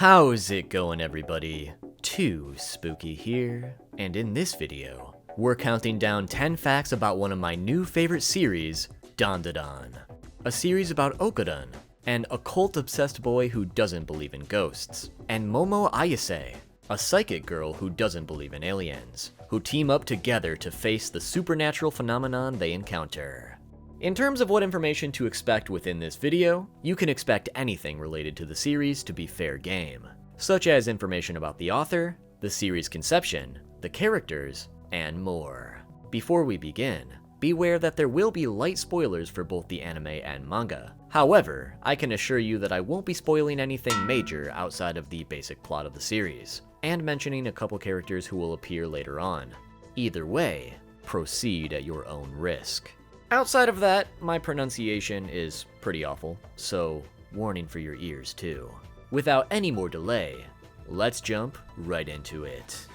How's it going, everybody? Too Spooky here, and in this video, we're counting down 10 facts about one of my new favorite series, Dandadan. A series about Okarun, an occult-obsessed boy who doesn't believe in ghosts, and Momo Ayase, a psychic girl who doesn't believe in aliens, who team up together to face the supernatural phenomenon they encounter. In terms of what information to expect within this video, you can expect anything related to the series to be fair game, such as information about the author, the series conception, the characters, and more. Before we begin, beware that there will be light spoilers for both the anime and manga. However, I can assure you that I won't be spoiling anything major outside of the basic plot of the series, and mentioning a couple characters who will appear later on. Either way, proceed at your own risk. Outside of that, my pronunciation is pretty awful, so warning for your ears too. Without any more delay, let's jump right into it.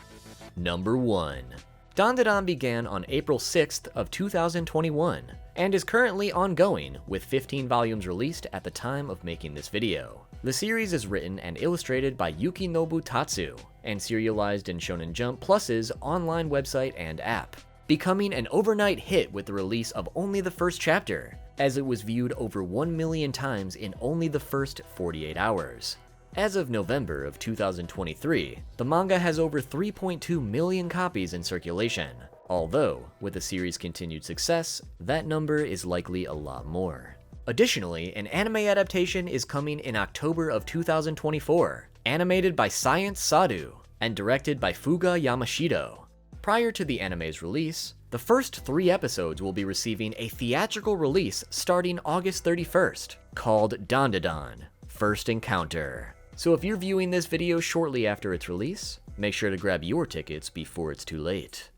Number 1. Dandadan began on April 6th of 2021, and is currently ongoing, with 15 volumes released at the time of making this video. The series is written and illustrated by Yukinobu Tatsu, and serialized in Shonen Jump Plus's online website and app, becoming an overnight hit with the release of only the first chapter, as it was viewed over 1 million times in only the first 48 hours. As of November of 2023, the manga has over 3.2 million copies in circulation, although, with the series' continued success, that number is likely a lot more. Additionally, an anime adaptation is coming in October of 2024, animated by Science Sadu, and directed by Fuga Yamashito. Prior to the anime's release, the first 3 episodes will be receiving a theatrical release starting August 31st, called Dandadan, First Encounter. So if you're viewing this video shortly after its release, make sure to grab your tickets before it's too late.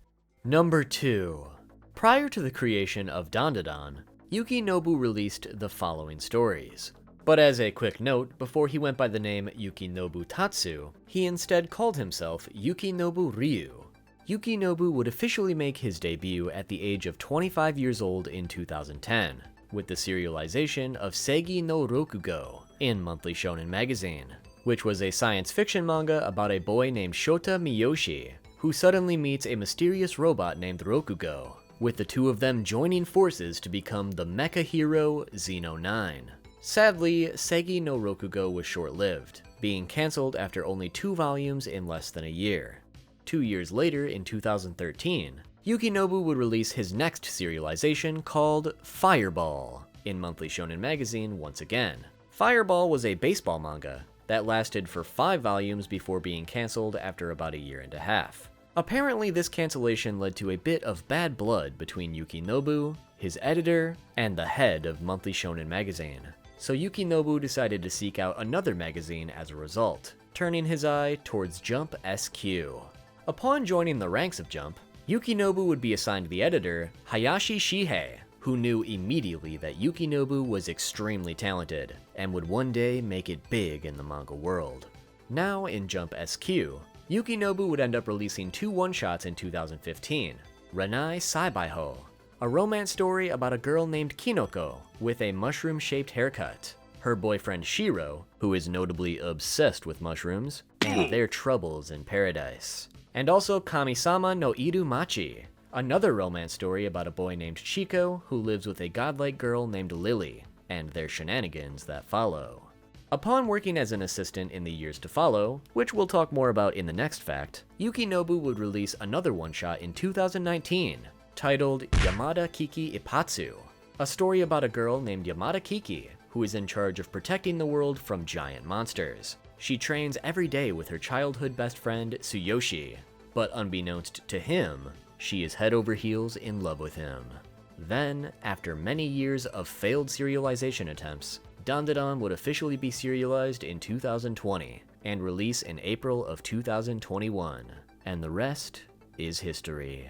Number 2. Prior to the creation of Dandadan, Yukinobu released the following stories. But as a quick note, before he went by the name Yukinobu Tatsu, he instead called himself Yukinobu Ryu. Yukinobu would officially make his debut at the age of 25 years old in 2010, with the serialization of Seigi no Rokugo in Monthly Shonen Magazine, which was a science fiction manga about a boy named Shota Miyoshi, who suddenly meets a mysterious robot named Rokugo, with the two of them joining forces to become the mecha hero Xeno 9. Sadly, Seigi no Rokugo was short-lived, being cancelled after only 2 volumes in less than a year. 2 years later, in 2013, Yukinobu would release his next serialization called Fireball in Monthly Shonen Magazine once again. Fireball was a baseball manga that lasted for 5 volumes before being cancelled after about a year and a half. Apparently, this cancellation led to a bit of bad blood between Yukinobu, his editor, and the head of Monthly Shonen Magazine. So Yukinobu decided to seek out another magazine as a result, turning his eye towards Jump SQ. Upon joining the ranks of Jump, Yukinobu would be assigned the editor, Hayashi Shihei, who knew immediately that Yukinobu was extremely talented, and would one day make it big in the manga world. Now in Jump SQ, Yukinobu would end up releasing 2 one-shots in 2015, Renai Saibaiho, a romance story about a girl named Kinoko with a mushroom-shaped haircut, her boyfriend Shiro, who is notably obsessed with mushrooms, and their troubles in paradise. And also Kami-sama no Iru Machi, another romance story about a boy named Chiko who lives with a godlike girl named Lily, and their shenanigans that follow. Upon working as an assistant in the years to follow, which we'll talk more about in the next fact, Yukinobu would release another one-shot in 2019, titled Yamada Kiki Ipatsu, a story about a girl named Yamada Kiki, who is in charge of protecting the world from giant monsters. She trains every day with her childhood best friend, Tsuyoshi, but unbeknownst to him, she is head over heels in love with him. Then, after many years of failed serialization attempts, Dandadan would officially be serialized in 2020, and release in April of 2021, and the rest is history.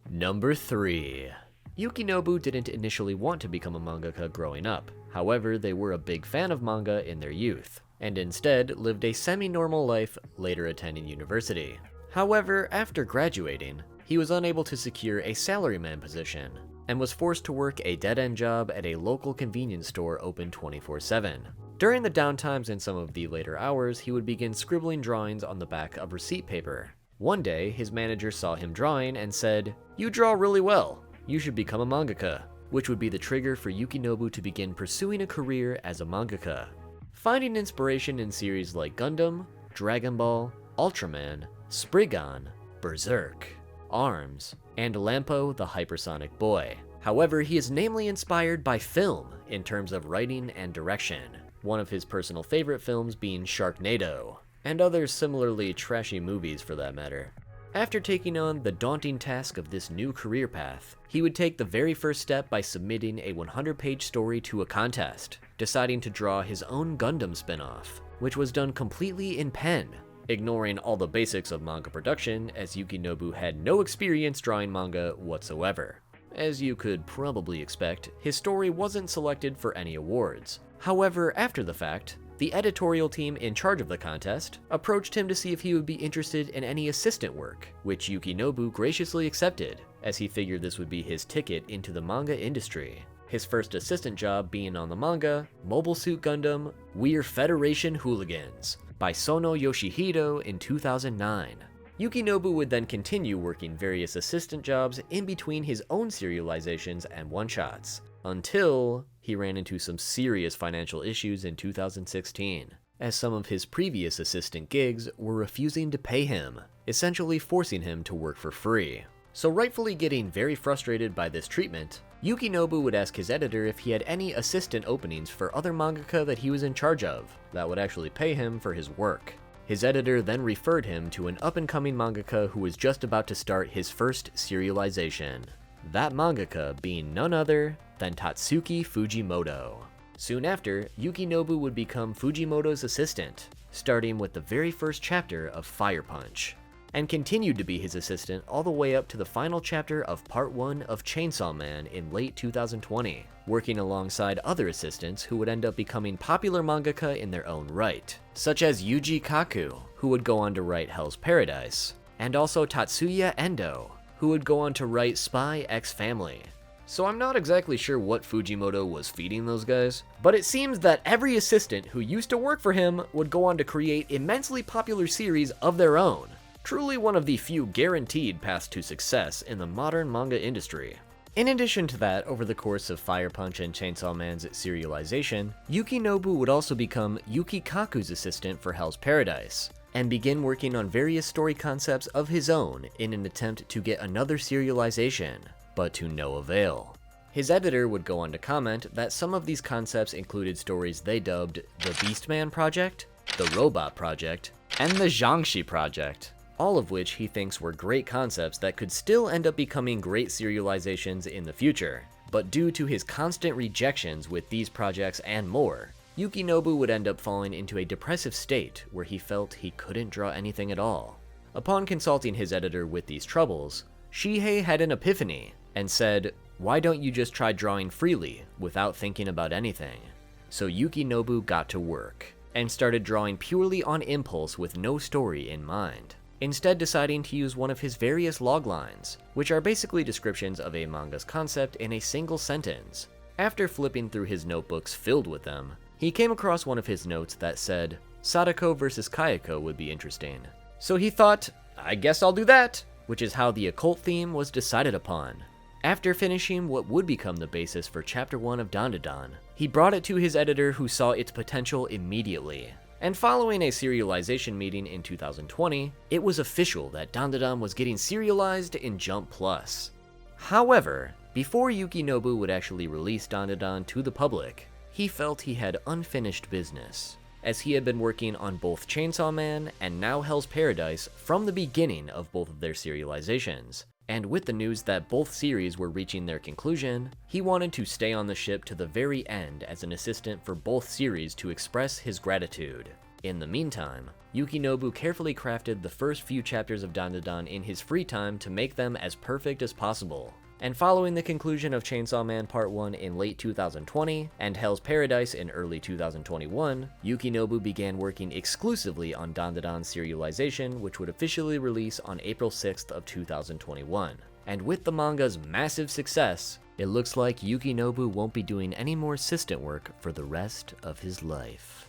Number 3. Yukinobu didn't initially want to become a mangaka growing up, however they were a big fan of manga in their youth, and instead lived a semi-normal life later attending university. However, after graduating, he was unable to secure a salaryman position, and was forced to work a dead-end job at a local convenience store open 24/7. During the downtimes and some of the later hours, he would begin scribbling drawings on the back of receipt paper. One day, his manager saw him drawing and said, "You draw really well. You should become a mangaka," which would be the trigger for Yukinobu to begin pursuing a career as a mangaka. Finding inspiration in series like Gundam, Dragon Ball, Ultraman, Spriggan, Berserk, Arms, and Lampo the Hypersonic Boy. However, he is namely inspired by film in terms of writing and direction, one of his personal favorite films being Sharknado, and other similarly trashy movies for that matter. After taking on the daunting task of this new career path, he would take the very first step by submitting a 100-page story to a contest, deciding to draw his own Gundam spin-off, which was done completely in pen, ignoring all the basics of manga production, as Yukinobu had no experience drawing manga whatsoever. As you could probably expect, his story wasn't selected for any awards. However, after the fact, the editorial team in charge of the contest approached him to see if he would be interested in any assistant work, which Yukinobu graciously accepted, as he figured this would be his ticket into the manga industry. His first assistant job being on the manga, Mobile Suit Gundam, We're Federation Hooligans, by Sono Yoshihito in 2009. Yukinobu would then continue working various assistant jobs in between his own serializations and one-shots, until he ran into some serious financial issues in 2016, as some of his previous assistant gigs were refusing to pay him, essentially forcing him to work for free. So rightfully getting very frustrated by this treatment, Yukinobu would ask his editor if he had any assistant openings for other mangaka that he was in charge of that would actually pay him for his work. His editor then referred him to an up-and-coming mangaka who was just about to start his first serialization. That mangaka being none other than Tatsuki Fujimoto. Soon after, Yukinobu would become Fujimoto's assistant, starting with the very first chapter of Fire Punch, and continued to be his assistant all the way up to the final chapter of Part 1 of Chainsaw Man in late 2020, working alongside other assistants who would end up becoming popular mangaka in their own right, such as Yuji Kaku, who would go on to write Hell's Paradise, and also Tatsuya Endo, who would go on to write Spy X Family. So I'm not exactly sure what Fujimoto was feeding those guys, but it seems that every assistant who used to work for him would go on to create immensely popular series of their own. Truly one of the few guaranteed paths to success in the modern manga industry. In addition to that, over the course of Fire Punch and Chainsaw Man's serialization, Yukinobu would also become Yuki Kaku's assistant for Hell's Paradise, and begin working on various story concepts of his own in an attempt to get another serialization, but to no avail. His editor would go on to comment that some of these concepts included stories they dubbed the Beastman Project, the Robot Project, and the Jiangxi Project, all of which he thinks were great concepts that could still end up becoming great serializations in the future. But due to his constant rejections with these projects and more, Yukinobu would end up falling into a depressive state where he felt he couldn't draw anything at all. Upon consulting his editor with these troubles, Shihei had an epiphany and said, "Why don't you just try drawing freely without thinking about anything?" So Yukinobu got to work and started drawing purely on impulse with no story in mind, instead deciding to use one of his various log lines, which are basically descriptions of a manga's concept in a single sentence. After flipping through his notebooks filled with them, he came across one of his notes that said, Sadako vs. Kayako would be interesting. So he thought, I guess I'll do that, which is how the occult theme was decided upon. After finishing what would become the basis for Chapter 1 of Dandadan, he brought it to his editor who saw its potential immediately. And following a serialization meeting in 2020, it was official that Dandadan was getting serialized in Jump Plus. However, before Yukinobu would actually release Dandadan to the public, he felt he had unfinished business, as he had been working on both Chainsaw Man and now Hell's Paradise from the beginning of both of their serializations. And with the news that both series were reaching their conclusion, he wanted to stay on the ship to the very end as an assistant for both series to express his gratitude. In the meantime, Yukinobu carefully crafted the first few chapters of Dandadan in his free time to make them as perfect as possible. And following the conclusion of Chainsaw Man Part 1 in late 2020 and Hell's Paradise in early 2021, Yukinobu began working exclusively on Dandadan's serialization, which would officially release on April 6th of 2021. And with the manga's massive success, it looks like Yukinobu won't be doing any more assistant work for the rest of his life.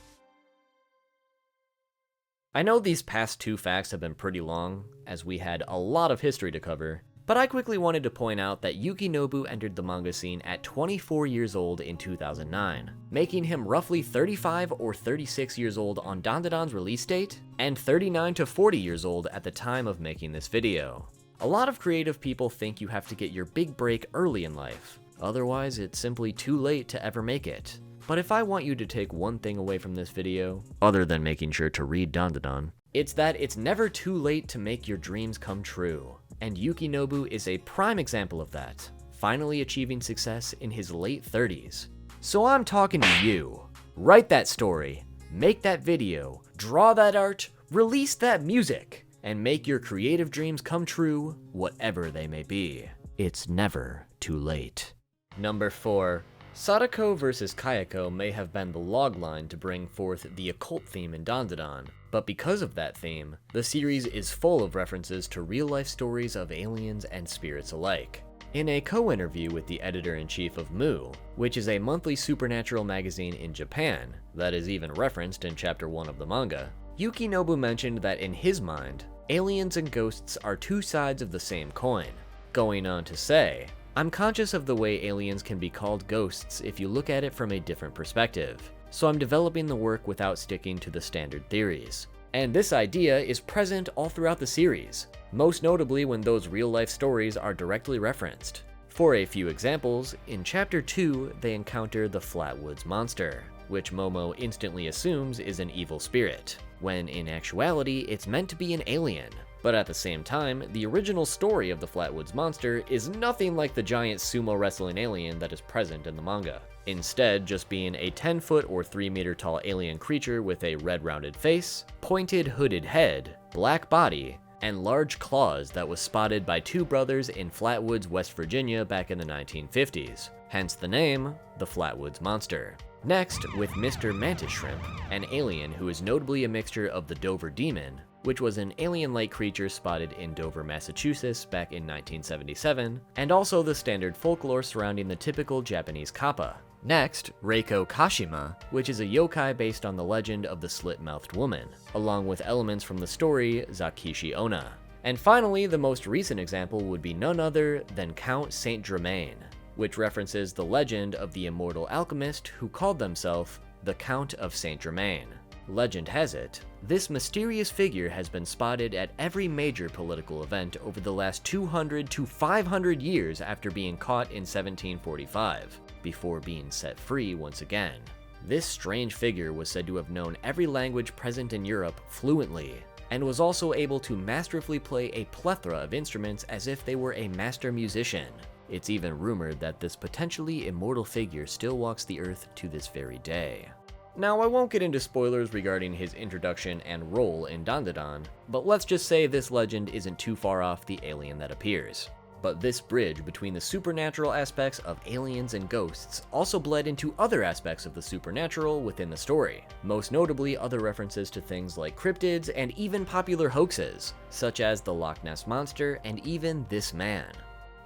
I know these past 2 facts have been pretty long, as we had a lot of history to cover, but I quickly wanted to point out that Yukinobu entered the manga scene at 24 years old in 2009, making him roughly 35 or 36 years old on Dandadan's release date, and 39 to 40 years old at the time of making this video. A lot of creative people think you have to get your big break early in life, otherwise it's simply too late to ever make it. But if I want you to take one thing away from this video, other than making sure to read Dandadan, it's that it's never too late to make your dreams come true. And Yukinobu is a prime example of that, finally achieving success in his late 30s. So I'm talking to you. Write that story, make that video, draw that art, release that music, and make your creative dreams come true, whatever they may be. It's never too late. Number 4. Sadako vs. Kayako may have been the logline to bring forth the occult theme in Dandadan, but because of that theme, the series is full of references to real-life stories of aliens and spirits alike. In a co-interview with the editor-in-chief of Mu, which is a monthly supernatural magazine in Japan that is even referenced in chapter 1 of the manga, Yukinobu mentioned that in his mind, aliens and ghosts are 2 sides of the same coin, going on to say, "I'm conscious of the way aliens can be called ghosts if you look at it from a different perspective, so I'm developing the work without sticking to the standard theories." And this idea is present all throughout the series, most notably when those real-life stories are directly referenced. For a few examples, in chapter 2, they encounter the Flatwoods Monster, which Momo instantly assumes is an evil spirit, when in actuality it's meant to be an alien. But at the same time, the original story of the Flatwoods Monster is nothing like the giant sumo wrestling alien that is present in the manga. Instead, just being a 10-foot or 3-meter tall alien creature with a red rounded face, pointed hooded head, black body, and large claws that was spotted by 2 brothers in Flatwoods, West Virginia back in the 1950s, hence the name, the Flatwoods Monster. Next, with Mr. Mantis Shrimp, an alien who is notably a mixture of the Dover Demon, which was an alien-like creature spotted in Dover, Massachusetts back in 1977, and also the standard folklore surrounding the typical Japanese kappa. Next, Reiko Kashima, which is a yokai based on the legend of the slit-mouthed woman, along with elements from the story Zakishi Onna. And finally, the most recent example would be none other than Count Saint Germain, which references the legend of the immortal alchemist who called themselves the Count of Saint Germain. Legend has it, this mysterious figure has been spotted at every major political event over the last 200 to 500 years after being caught in 1745, before being set free once again. This strange figure was said to have known every language present in Europe fluently, and was also able to masterfully play a plethora of instruments as if they were a master musician. It's even rumored that this potentially immortal figure still walks the earth to this very day. Now, I won't get into spoilers regarding his introduction and role in Dandadan, but let's just say this legend isn't too far off the alien that appears. But this bridge between the supernatural aspects of aliens and ghosts also bled into other aspects of the supernatural within the story, most notably other references to things like cryptids and even popular hoaxes, such as the Loch Ness Monster and even this man.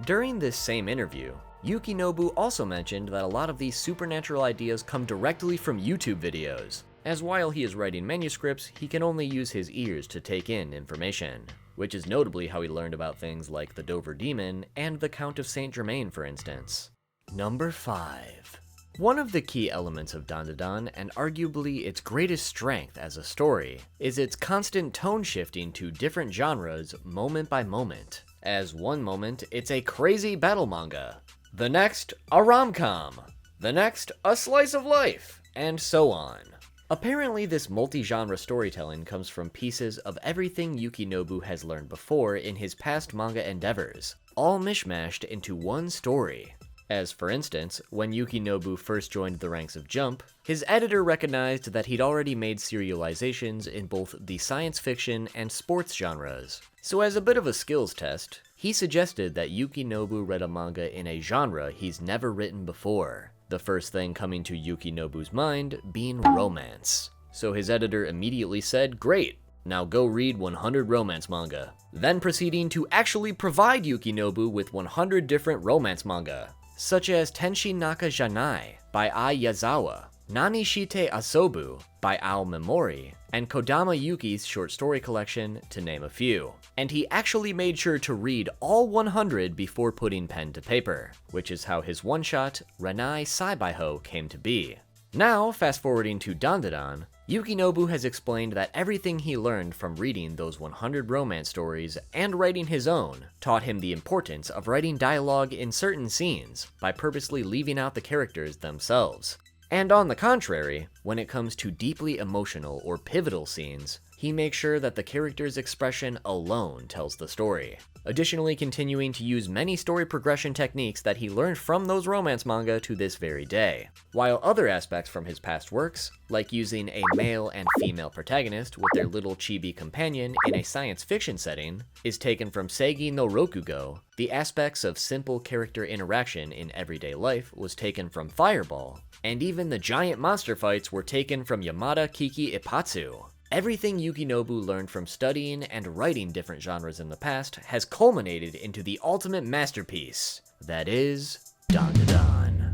During this same interview, Yukinobu also mentioned that a lot of these supernatural ideas come directly from YouTube videos, as while he is writing manuscripts, he can only use his ears to take in information, which is notably how he learned about things like the Dover Demon and the Count of Saint Germain, for instance. Number 5. One of the key elements of Dandadan, and arguably its greatest strength as a story, is its constant tone shifting to different genres moment by moment. As one moment, it's a crazy battle manga, the next, a rom-com, the next, a slice of life, and so on. Apparently, this multi-genre storytelling comes from pieces of everything Yukinobu has learned before in his past manga endeavors, all mishmashed into one story. As for instance, when Yukinobu first joined the ranks of Jump, his editor recognized that he'd already made serializations in both the science fiction and sports genres. So as a bit of a skills test, he suggested that Yukinobu read a manga in a genre he's never written before, the first thing coming to Yukinobu's mind being romance. So his editor immediately said, "Great, now go read 100 romance manga," then proceeding to actually provide Yukinobu with 100 different romance manga. such as Tenshi Naka Janai by Ai Yazawa, Nani Shite Asobu by Ao Memori, and Kodama Yuki's short story collection, to name a few. And he actually made sure to read all 100 before putting pen to paper, which is how his one-shot, Renai Saibaiho, came to be. Now, fast forwarding to Dandadan, Yukinobu has explained that everything he learned from reading those 100 romance stories and writing his own taught him the importance of writing dialogue in certain scenes by purposely leaving out the characters themselves. And on the contrary, when it comes to deeply emotional or pivotal scenes, he makes sure that the character's expression alone tells the story. Additionally, continuing to use many story progression techniques that he learned from those romance manga to this very day. While other aspects from his past works, like using a male and female protagonist with their little chibi companion in a science fiction setting, is taken from Seigi no Rokugo, the aspects of simple character interaction in everyday life was taken from Fireball, and even the giant monster fights were taken from Yamada Kiki Ipatsu. Everything Yukinobu learned from studying and writing different genres in the past has culminated into the ultimate masterpiece, that is, Dandadan.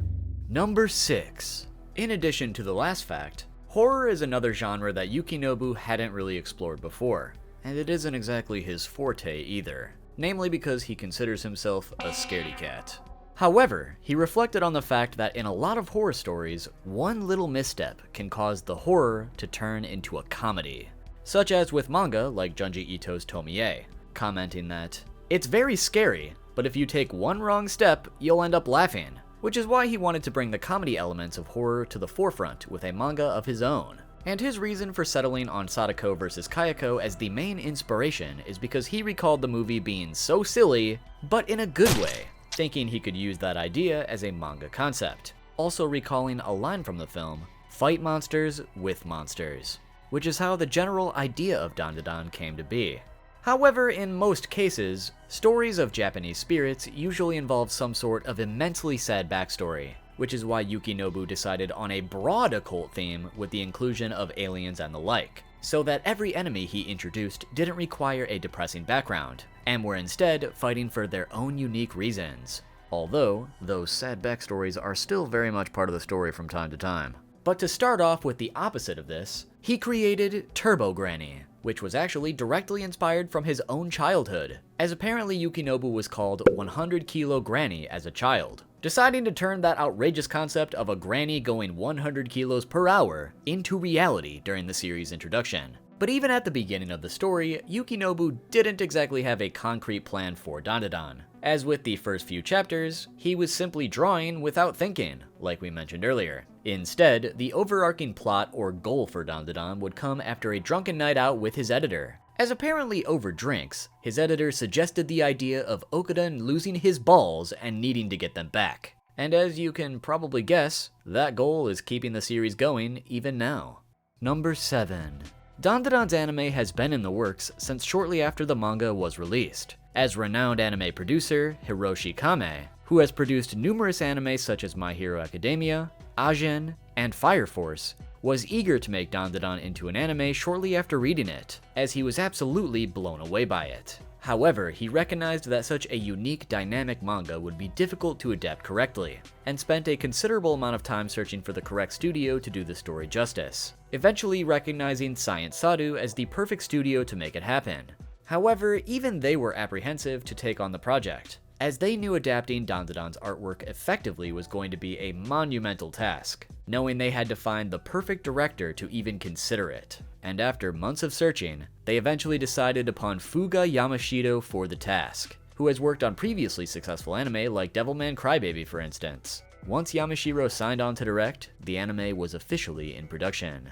Number 6. In addition to the last fact, horror is another genre that Yukinobu hadn't really explored before, and it isn't exactly his forte either, namely because he considers himself a scaredy cat. However, he reflected on the fact that in a lot of horror stories, one little misstep can cause the horror to turn into a comedy, such as with manga like Junji Ito's Tomie, commenting that, "It's very scary, but if you take one wrong step, you'll end up laughing," which is why he wanted to bring the comedy elements of horror to the forefront with a manga of his own. And his reason for settling on Sadako vs. Kayako as the main inspiration is because he recalled the movie being so silly, but in a good way, thinking he could use that idea as a manga concept. Also recalling a line from the film, "Fight monsters with monsters," which is how the general idea of Dandadan came to be. However, in most cases, stories of Japanese spirits usually involve some sort of immensely sad backstory, which is why Yukinobu decided on a broad occult theme with the inclusion of aliens and the like, so that every enemy he introduced didn't require a depressing background, and were instead fighting for their own unique reasons. Although, those sad backstories are still very much part of the story from time to time. But to start off with the opposite of this, he created Turbo Granny, which was actually directly inspired from his own childhood, as apparently Yukinobu was called 100 Kilo Granny as a child, deciding to turn that outrageous concept of a granny going 100 kilos per hour into reality during the series' introduction. But even at the beginning of the story, Yukinobu didn't exactly have a concrete plan for Dandadan. As with the first few chapters, he was simply drawing without thinking, like we mentioned earlier. Instead, the overarching plot or goal for Dandadan would come after a drunken night out with his editor. As apparently over drinks, his editor suggested the idea of Okadan losing his balls and needing to get them back. And as you can probably guess, that goal is keeping the series going even now. Number 7. Dandadan's anime has been in the works since shortly after the manga was released, as renowned anime producer Hiroshi Kame, who has produced numerous anime such as My Hero Academia, Ajin, and Fire Force, was eager to make Dandadan into an anime shortly after reading it, as he was absolutely blown away by it. However, he recognized that such a unique, dynamic manga would be difficult to adapt correctly, and spent a considerable amount of time searching for the correct studio to do the story justice, eventually recognizing Science Sadu as the perfect studio to make it happen. However, even they were apprehensive to take on the project, as they knew adapting Dandadan's artwork effectively was going to be a monumental task, knowing they had to find the perfect director to even consider it. And after months of searching, they eventually decided upon Fuga Yamashiro for the task, who has worked on previously successful anime like Devilman Crybaby for instance. Once Yamashiro signed on to direct, the anime was officially in production.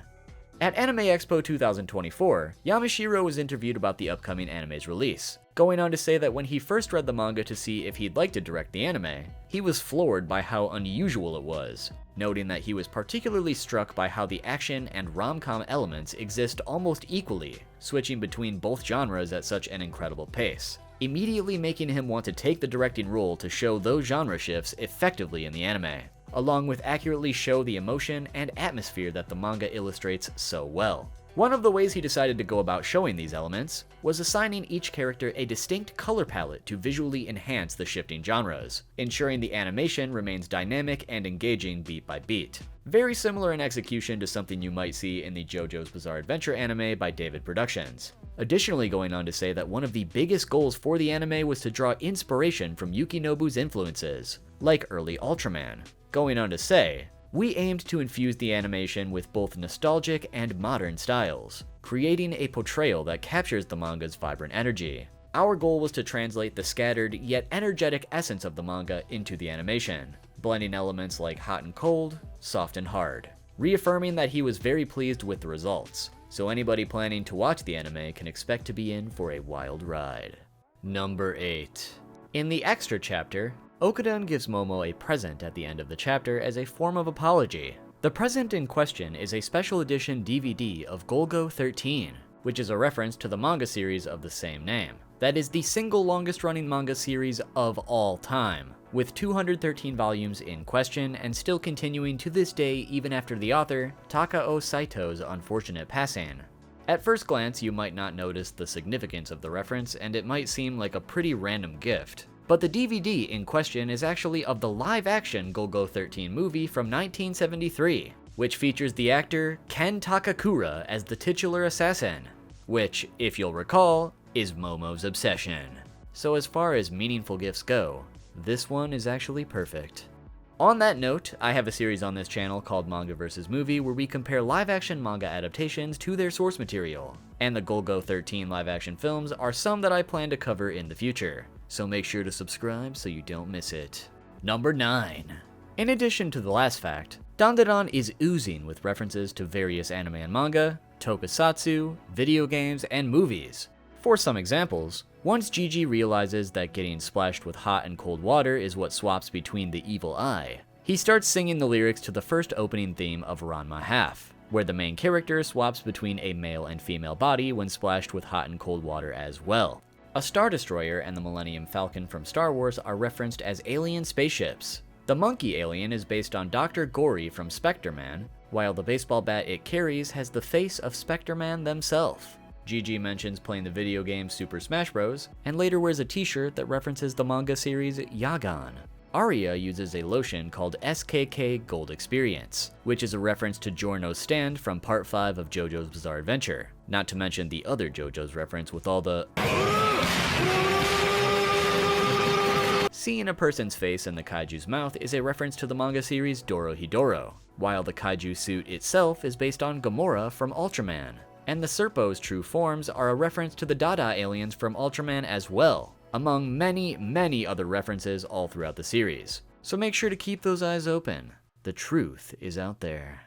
At Anime Expo 2024, Yamashiro was interviewed about the upcoming anime's release, going on to say that when he first read the manga to see if he'd like to direct the anime, he was floored by how unusual it was, noting that he was particularly struck by how the action and rom-com elements exist almost equally, switching between both genres at such an incredible pace, immediately making him want to take the directing role to show those genre shifts effectively in the anime, along with accurately show the emotion and atmosphere that the manga illustrates so well. One of the ways he decided to go about showing these elements was assigning each character a distinct color palette to visually enhance the shifting genres, ensuring the animation remains dynamic and engaging beat by beat. Very similar in execution to something you might see in the JoJo's Bizarre Adventure anime by David Productions. Additionally, going on to say that one of the biggest goals for the anime was to draw inspiration from Yukinobu's influences, like early Ultraman. Going on to say, we aimed to infuse the animation with both nostalgic and modern styles, creating a portrayal that captures the manga's vibrant energy. Our goal was to translate the scattered yet energetic essence of the manga into the animation, blending elements like hot and cold, soft and hard, reaffirming that he was very pleased with the results, so anybody planning to watch the anime can expect to be in for a wild ride. Number 8. In the extra chapter, Okarun gives Momo a present at the end of the chapter as a form of apology. The present in question is a special edition DVD of Golgo 13, which is a reference to the manga series of the same name. That is the single longest running manga series of all time, with 213 volumes in question and still continuing to this day even after the author, Takao Saito's unfortunate passing. At first glance, you might not notice the significance of the reference and it might seem like a pretty random gift. But the DVD in question is actually of the live-action Golgo 13 movie from 1973, which features the actor Ken Takakura as the titular assassin, which, if you'll recall, is Momo's obsession. So as far as meaningful gifts go, this one is actually perfect. On that note, I have a series on this channel called Manga vs. Movie where we compare live-action manga adaptations to their source material, and the Golgo 13 live-action films are some that I plan to cover in the future. So make sure to subscribe so you don't miss it. Number 9. In addition to the last fact, Dandadan is oozing with references to various anime and manga, tokusatsu, video games, and movies. For some examples, once Gigi realizes that getting splashed with hot and cold water is what swaps between the evil eye, he starts singing the lyrics to the first opening theme of Ranma Half, where the main character swaps between a male and female body when splashed with hot and cold water as well. A Star Destroyer and the Millennium Falcon from Star Wars are referenced as alien spaceships. The monkey alien is based on Dr. Gory from Spectre-Man, while the baseball bat it carries has the face of Spectre-Man themselves. Gigi mentions playing the video game Super Smash Bros. And later wears a t-shirt that references the manga series Yagan. Arya uses a lotion called SKK Gold Experience, which is a reference to Giorno's stand from Part 5 of JoJo's Bizarre Adventure, not to mention the other JoJo's reference with all the seeing a person's face in the kaiju's mouth is a reference to the manga series Dorohedoro, while the kaiju suit itself is based on Gamora from Ultraman, and the Serpo's true forms are a reference to the Dada aliens from Ultraman as well, among many other references all throughout the series. So make sure to keep those eyes open. The truth is out there.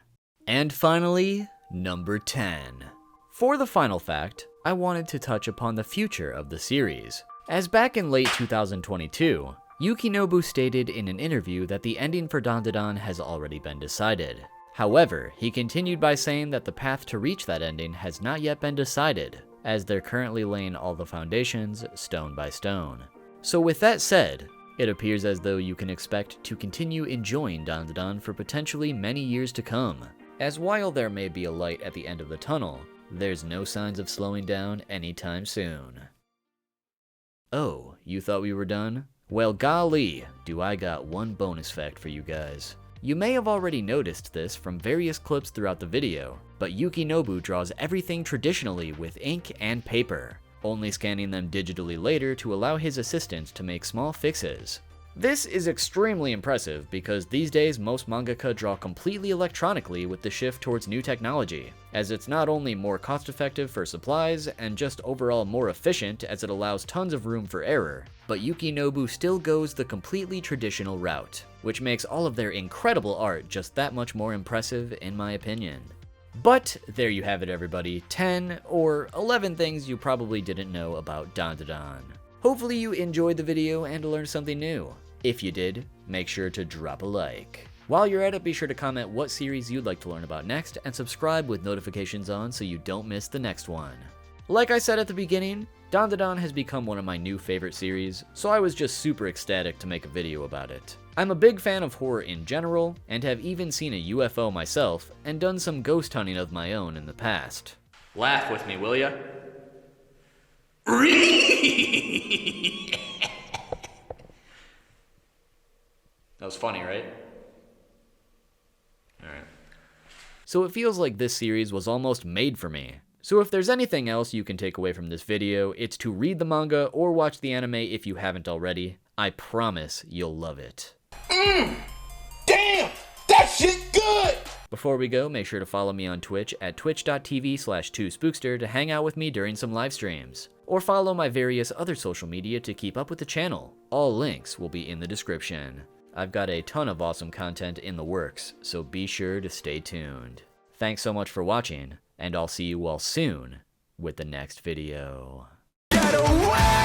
And finally, number 10. For the final fact, I wanted to touch upon the future of the series, as back in late 2022, Yukinobu stated in an interview that the ending for Dandadan has already been decided. However, he continued by saying that the path to reach that ending has not yet been decided, as they're currently laying all the foundations stone by stone. So with that said, it appears as though you can expect to continue enjoying Dandadan for potentially many years to come, as while there may be a light at the end of the tunnel, there's no signs of slowing down anytime soon. Oh, you thought we were done? Well, golly, do I got one bonus fact for you guys. You may have already noticed this from various clips throughout the video, but Yukinobu draws everything traditionally with ink and paper, only scanning them digitally later to allow his assistants to make small fixes. This is extremely impressive because these days most mangaka draw completely electronically with the shift towards new technology, as it's not only more cost effective for supplies and just overall more efficient as it allows tons of room for error, but Yukinobu still goes the completely traditional route, which makes all of their incredible art just that much more impressive in my opinion. But there you have it everybody, 10 or 11 things you probably didn't know about Dandadan. Hopefully you enjoyed the video and learned something new. If you did, make sure to drop a like. While you're at it, be sure to comment what series you'd like to learn about next and subscribe with notifications on so you don't miss the next one. Like I said at the beginning, Dandadan has become one of my new favorite series, so I was just super ecstatic to make a video about it. I'm a big fan of horror in general, and have even seen a UFO myself and done some ghost hunting of my own in the past. Laugh with me, will ya? That was funny, right? Alright. So it feels like this series was almost made for me. So if there's anything else you can take away from this video, it's to read the manga or watch the anime if you haven't already. I promise you'll love it. Damn! That shit good! Before we go, make sure to follow me on Twitch at twitch.tv/2spookster to hang out with me during some live streams. Or follow my various other social media to keep up with the channel. All links will be in the description. I've got a ton of awesome content in the works, so be sure to stay tuned. Thanks so much for watching, and I'll see you all soon with the next video. Get away!